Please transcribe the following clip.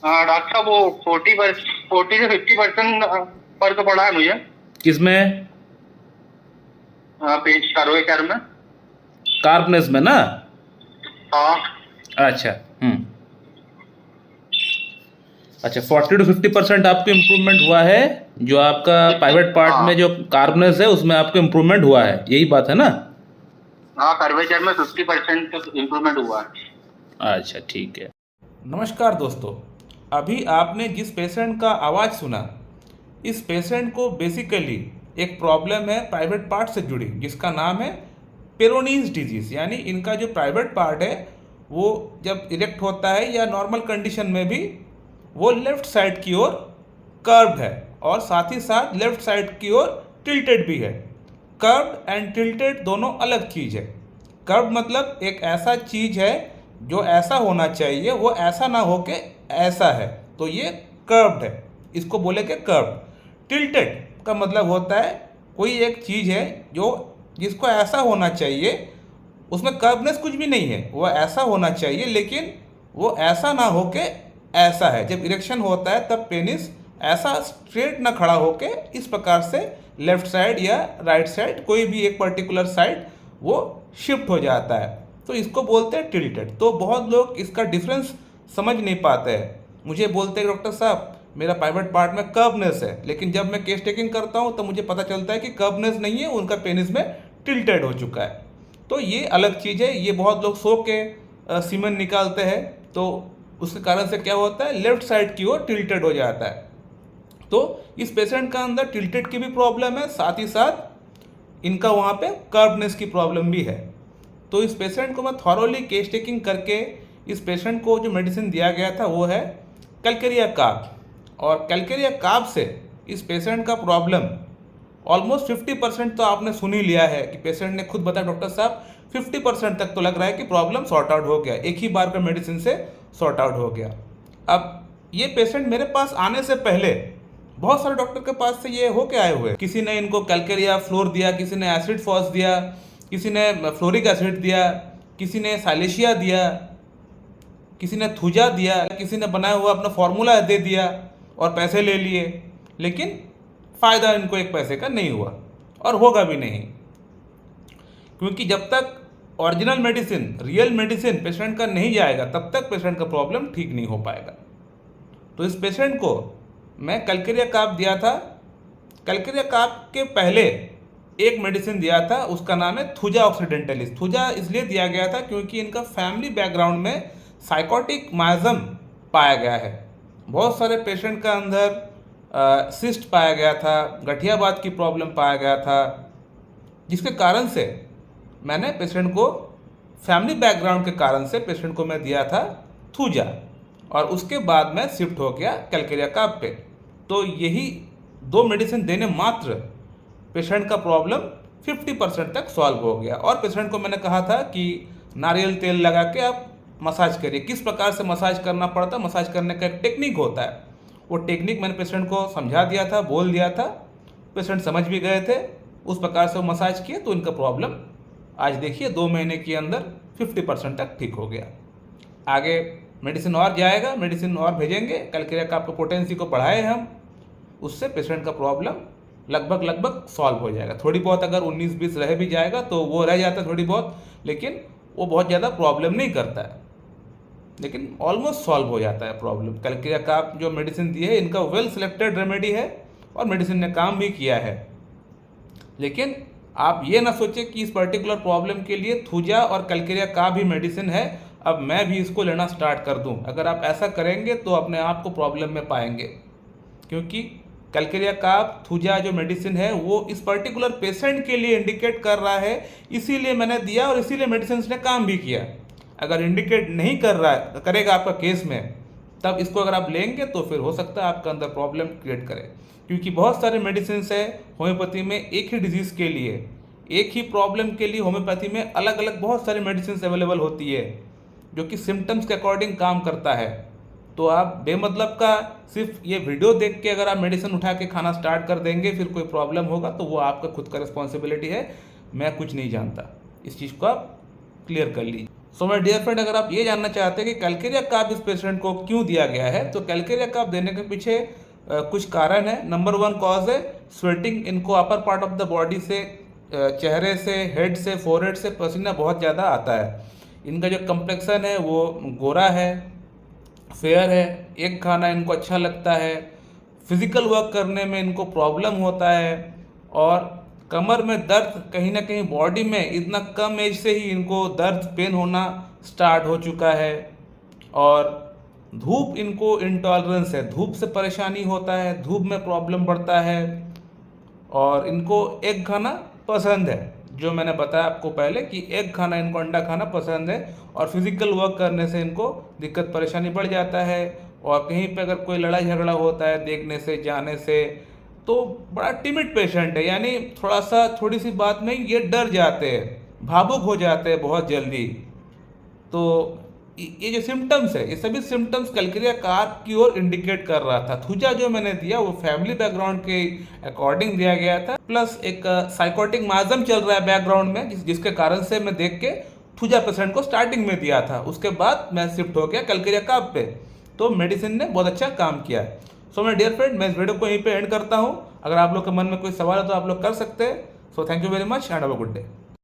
हाँ डॉक्टर साहब, वो 40 से 50% फर्क पड़ा है मुझे। किसमें? पेट सर्वे कर में। कार्बनेस में ना? हाँ। अच्छा। हम्म। अच्छा, 40 to 50% आपको इम्प्रूवमेंट हुआ है। जो आपका प्राइवेट पार्ट में हाँ। जो कार्बनेस है उसमें आपको इम्प्रूवमेंट हुआ है, यही बात है ना? हाँ, कर्वेचर में 50% इम्प्रूवमेंट हुआ है। अच्छा, ठीक है। नमस्कार दोस्तों, अभी आपने जिस पेशेंट का आवाज़ सुना, इस पेशेंट को बेसिकली एक प्रॉब्लम है प्राइवेट पार्ट से जुड़ी, जिसका नाम है पेरोनीज डिजीज़। यानी इनका जो प्राइवेट पार्ट है वो जब इरेक्ट होता है या नॉर्मल कंडीशन में भी वो लेफ्ट साइड की ओर कर्व्ड है, और साथ ही साथ लेफ्ट साइड की ओर टिल्टेड भी है। कर्व्ड एंड टिल्टेड दोनों अलग चीज़ है। कर्व्ड मतलब एक ऐसा चीज़ है जो ऐसा होना चाहिए, वो ऐसा ना हो के ऐसा है, तो ये कर्व्ड है, इसको बोलेंगे कर्व्ड। टिल्टेड का मतलब होता है कोई एक चीज़ है जो जिसको ऐसा होना चाहिए, उसमें कर्वनेस कुछ भी नहीं है, वो ऐसा होना चाहिए लेकिन वो ऐसा ना होके ऐसा है। जब इरेक्शन होता है तब पेनिस ऐसा स्ट्रेट ना खड़ा होके इस प्रकार से लेफ्ट साइड या राइट साइड कोई भी एक पर्टिकुलर साइड वो शिफ्ट हो जाता है, तो इसको बोलते हैं टिल्टेड। तो बहुत लोग इसका डिफरेंस समझ नहीं पाते हैं। मुझे बोलते हैं डॉक्टर साहब मेरा प्राइवेट पार्ट में कर्वनेस है, लेकिन जब मैं केस टेकिंग करता हूँ तो मुझे पता चलता है कि कर्वनेस नहीं है, उनका पेनिस में टिल्टेड हो चुका है। तो ये अलग चीज़ है। ये बहुत लोग सो के सीमेन निकालते हैं, तो उसके कारण से क्या होता है, लेफ्ट साइड की ओर टिल्टेड हो जाता है। तो इस पेशेंट का अंदर टिल्टेड की भी प्रॉब्लम है, साथ ही साथ इनका वहाँ पे कर्वनेस की प्रॉब्लम भी है। तो इस पेशेंट को मैं थॉरोली केस टेकिंग करके इस पेशेंट को जो मेडिसिन दिया गया था वो है कैलकेरिया कार्ब। और कैलकेरिया कार्ब से इस पेशेंट का प्रॉब्लम ऑलमोस्ट 50% तो आपने सुन ही लिया है कि पेशेंट ने खुद बताया डॉक्टर साहब 50% तक तो लग रहा है कि प्रॉब्लम सॉर्ट आउट हो गया, एक ही बार का मेडिसिन से सॉर्ट आउट हो गया। अब ये पेशेंट मेरे पास आने से पहले बहुत सारे डॉक्टर के पास से ये होके आए हुए, किसी ने इनको कैलकेरिया फ्लोर दिया, किसी ने एसिड फॉस दिया, किसी ने फ्लोरिक एसिड दिया, किसी ने साइलेशिया दिया, किसी ने थूजा दिया, किसी ने बनाया हुआ अपना फॉर्मूला दे दिया और पैसे ले लिए, लेकिन फ़ायदा इनको एक पैसे का नहीं हुआ और होगा भी नहीं, क्योंकि जब तक original medicine, real medicine patient का नहीं जाएगा तब तक पेशेंट का प्रॉब्लम ठीक नहीं हो पाएगा। तो इस पेशेंट को मैं कैलकेरिया कार्ब दिया था। कैलकेरिया कार्ब के पहले एक मेडिसिन दिया था, उसका नाम है थूजा ऑक्सीडेंटलिस। थूजा इसलिए दिया गया था क्योंकि इनका फैमिली बैकग्राउंड में साइकोटिक माइजम पाया गया है। बहुत सारे पेशेंट का अंदर सिस्ट पाया गया था, गठियाबात की प्रॉब्लम पाया गया था, जिसके कारण से मैंने पेशेंट को फैमिली बैकग्राउंड के कारण से पेशेंट को मैं दिया था थूजा, और उसके बाद मैं शिफ्ट हो गया कैलकेरिया कार्ब पे। तो यही दो मेडिसिन देने मात्र पेशेंट का प्रॉब्लम 50% तक सॉल्व हो गया। और पेशेंट को मैंने कहा था कि नारियल तेल लगा के आप मसाज करिए। किस प्रकार से मसाज करना पड़ता है, मसाज करने का एक टेक्निक होता है, वो टेक्निक मैंने पेशेंट को समझा दिया था, बोल दिया था, पेशेंट समझ भी गए थे। उस प्रकार से वो मसाज किए तो इनका प्रॉब्लम आज देखिए 2 महीने के अंदर 50% तक ठीक हो गया। आगे मेडिसिन और जाएगा, मेडिसिन और भेजेंगे, कैलकेरिया का आपको पोटेंसी को बढ़ाए हम, उससे पेशेंट का प्रॉब्लम लगभग सॉल्व हो जाएगा। थोड़ी बहुत अगर 19-20 रह भी जाएगा तो वो रह जाता है थोड़ी बहुत, लेकिन वो बहुत ज़्यादा प्रॉब्लम नहीं करता है, लेकिन ऑलमोस्ट सॉल्व हो जाता है प्रॉब्लम। कैलकेरिया का आप जो मेडिसिन दी है इनका वेल सिलेक्टेड रेमेडी है और मेडिसिन ने काम भी किया है। लेकिन आप ये ना सोचें कि इस पर्टिकुलर प्रॉब्लम के लिए थूजा और कैलकेरिया का भी मेडिसिन है, अब मैं भी इसको लेना स्टार्ट कर दूं। अगर आप ऐसा करेंगे तो अपने आप को प्रॉब्लम में पाएंगे, क्योंकि कैलकेरिया का थूजा जो मेडिसिन है वो इस पर्टिकुलर पेशेंट के लिए इंडिकेट कर रहा है, इसीलिए मैंने दिया और इसीलिए मेडिसिन ने काम भी किया। अगर इंडिकेट नहीं कर रहा करेगा आपका केस में, तब इसको अगर आप लेंगे तो फिर हो सकता है आपका अंदर प्रॉब्लम क्रिएट करे, क्योंकि बहुत सारे मेडिसिन है होम्योपैथी में एक ही डिजीज़ के लिए, एक ही प्रॉब्लम के लिए होम्योपैथी में अलग अलग बहुत सारी मेडिसिन अवेलेबल होती है जो कि सिम्टम्स के अकॉर्डिंग काम करता है। तो आप बेमतलब का सिर्फ ये वीडियो देख के अगर आप मेडिसिन उठा के खाना स्टार्ट कर देंगे, फिर कोई प्रॉब्लम होगा तो वो आपका खुद का रिस्पॉन्सिबिलिटी है, मैं कुछ नहीं जानता। इस चीज़ को आप क्लियर कर लीजिए। सो माय डियर फ्रेंड, अगर आप ये जानना चाहते हैं कि कैलकेरिया कार्ब इस पेशेंट को क्यों दिया गया है, तो कैलकेरिया कार्ब देने के पीछे कुछ कारण है। नंबर 1 कॉज है स्वेटिंग। इनको upper part of the body से, चेहरे से, हेड से, फोरहेड से पसीना बहुत ज़्यादा आता है। इनका जो कम्प्लेक्सन है वो गोरा है, फेयर है, एग खाना इनको अच्छा लगता है, फिजिकल वर्क करने में इनको प्रॉब्लम होता है, और कमर में दर्द कहीं ना कहीं बॉडी में इतना कम एज से ही इनको दर्द पेन होना स्टार्ट हो चुका है। और धूप इनको इंटॉलरेंस है, धूप से परेशानी होता है, धूप में प्रॉब्लम बढ़ता है। और इनको एग खाना पसंद है, जो मैंने बताया आपको पहले कि एग खाना, इनको अंडा खाना पसंद है। और फिजिकल वर्क करने से इनको दिक्कत परेशानी बढ़ जाता है। और कहीं पे अगर कोई लड़ाई झगड़ा होता है देखने से, जाने से, तो बड़ा टिमिड पेशेंट है, यानी थोड़ी सी बात में ये डर जाते हैं, भावुक हो जाते हैं बहुत जल्दी। तो ये जो सिम्टम्स है, ये सभी सिम्टम्स कैलकेरिया कार्ब की ओर इंडिकेट कर रहा था। थूजा जो मैंने दिया वो फैमिली बैकग्राउंड के अकॉर्डिंग दिया गया था, प्लस एक साइकोटिक माजम चल रहा है बैकग्राउंड में, जिसके कारण से मैं देख के थूजा पेशेंट को स्टार्टिंग में दिया था। उसके बाद मैं शिफ्ट हो गया कैलकेरिया कार्ब पे, तो मेडिसिन ने बहुत अच्छा काम किया। सो माय डियर फ्रेंड, मैं इस वीडियो को यहीं पे एंड करता हूँ। अगर आप लोग के मन में कोई सवाल है तो आप लोग कर सकते हैं। So thank you very much and have a good day.